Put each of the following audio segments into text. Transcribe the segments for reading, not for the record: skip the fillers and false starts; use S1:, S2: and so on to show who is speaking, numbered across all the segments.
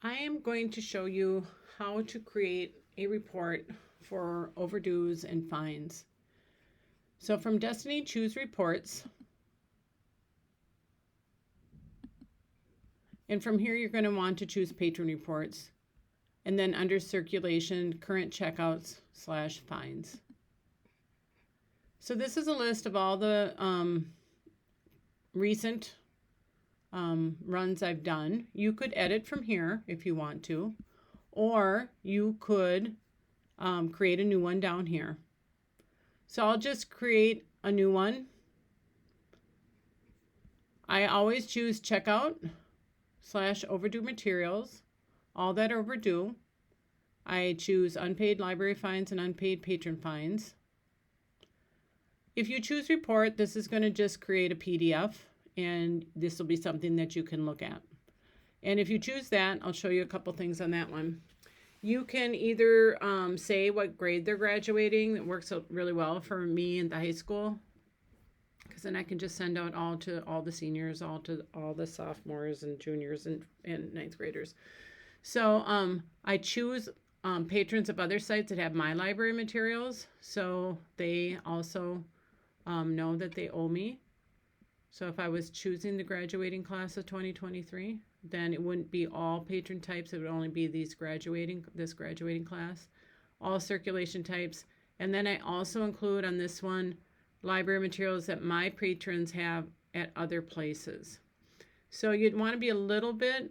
S1: I am going to show you how to create a report for overdues and fines. So from Destiny, choose Reports. And from here, you're going to want to choose Patron Reports. And then under Circulation, Current Checkouts / Fines. So this is a list of all the recent runs I've done. You could edit from here if you want to, or you could create a new one down here. So I'll just create a new one. I always choose checkout / overdue materials, all that are overdue. I choose unpaid library fines and unpaid patron fines. If you choose report, this is going to just create a PDF, and this will be something that you can look at. And if you choose that, I'll show you a couple things on that one. You can either say what grade they're graduating. That works out really well for me in the high school, because then I can just send out all to all the seniors, all to all the sophomores and juniors and ninth graders. So I choose patrons of other sites that have my library materials, so they also know that they owe me. So if I was choosing the graduating class of 2023, then it wouldn't be all patron types. It would only be this graduating class, all circulation types. And then I also include on this one library materials that my patrons have at other places. So you'd want to be a little bit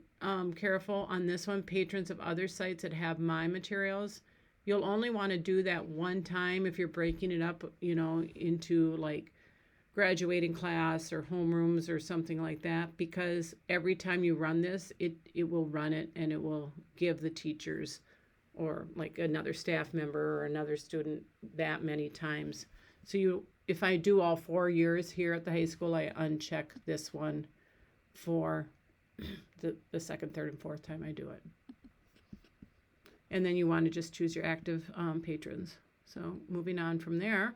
S1: careful on this one, patrons of other sites that have my materials. You'll only want to do that one time if you're breaking it up, into like graduating class or homerooms or something like that, because every time you run this, it will run it and it will give the teachers or like another staff member or another student that many times. So if I do all 4 years here at the high school, I uncheck this one for the second, third, and fourth time I do it. And then you want to just choose your active patrons. So moving on from there.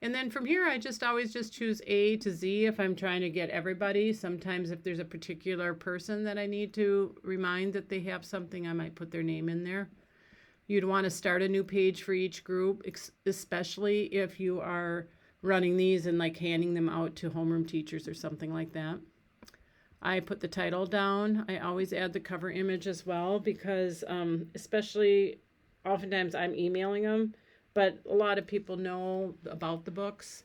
S1: And then from here, I always just choose A to Z if I'm trying to get everybody. Sometimes if there's a particular person that I need to remind that they have something, I might put their name in there. You'd want to start a new page for each group, especially if you are running these and like handing them out to homeroom teachers or something like that. I put the title down. I always add the cover image as well, because especially oftentimes I'm emailing them, but a lot of people know about the books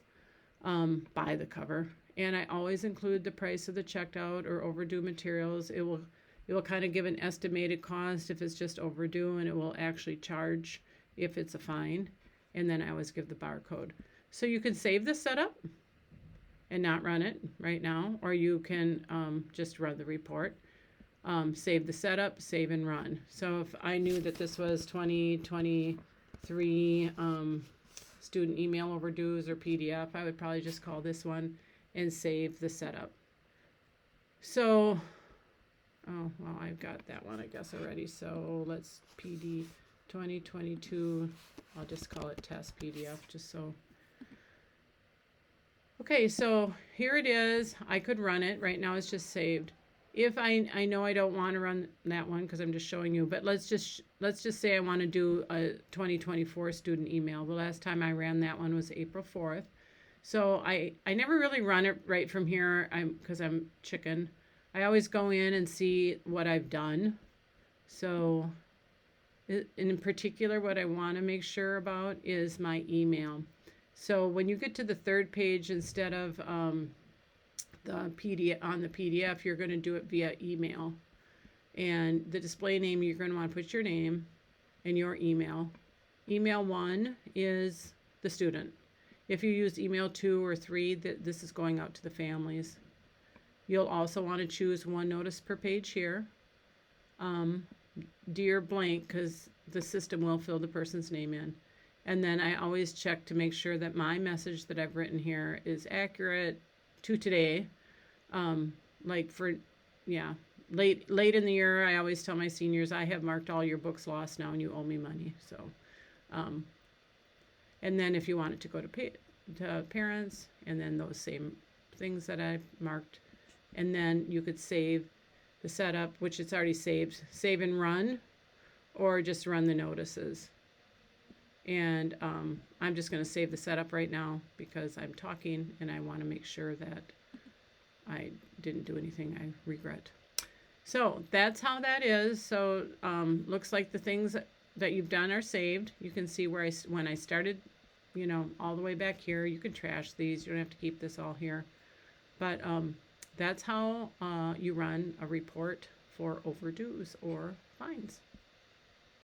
S1: by the cover. And I always include the price of the checked out or overdue materials. It will kind of give an estimated cost if it's just overdue, and it will actually charge if it's a fine. And then I always give the barcode. So you can save the setup and not run it right now, or you can just run the report. Save the setup, save and run. So if I knew that this was 2023 student email overdues or PDF, I would probably just call this one and save the setup. So, oh, well, I've got that one, I guess, already. So let's PD 2022, I'll just call it test PDF, just so. Okay, so here it is. I could run it. Right now it's just saved. If I know I don't want to run that one because I'm just showing you, but let's just say I want to do a 2024 student email. The last time I ran that one was April 4th. So I never really run it right from here because I'm chicken. I always go in and see what I've done. So in particular, what I want to make sure about is my email. So when you get to the third page, instead of the PDF, you're going to do it via email. And the display name, you're going to want to put your name and your email. Email 1 is the student. If you use email 2 or 3, this is going out to the families. You'll also want to choose one notice per page here. Dear blank, because the system will fill the person's name in. And then I always check to make sure that my message that I've written here is accurate to today. Late in the year, I always tell my seniors, I have marked all your books lost now and you owe me money. So, and then if you want it to go to parents, and then those same things that I've marked, and then you could save the setup, which it's already saved, save and run, or just run the notices. And I'm just going to save the setup right now because I'm talking and I want to make sure that I didn't do anything I regret. So that's how that is. So looks like the things that you've done are saved. You can see where when I started, all the way back here. You can trash these. You don't have to keep this all here. But that's how you run a report for overdues or fines.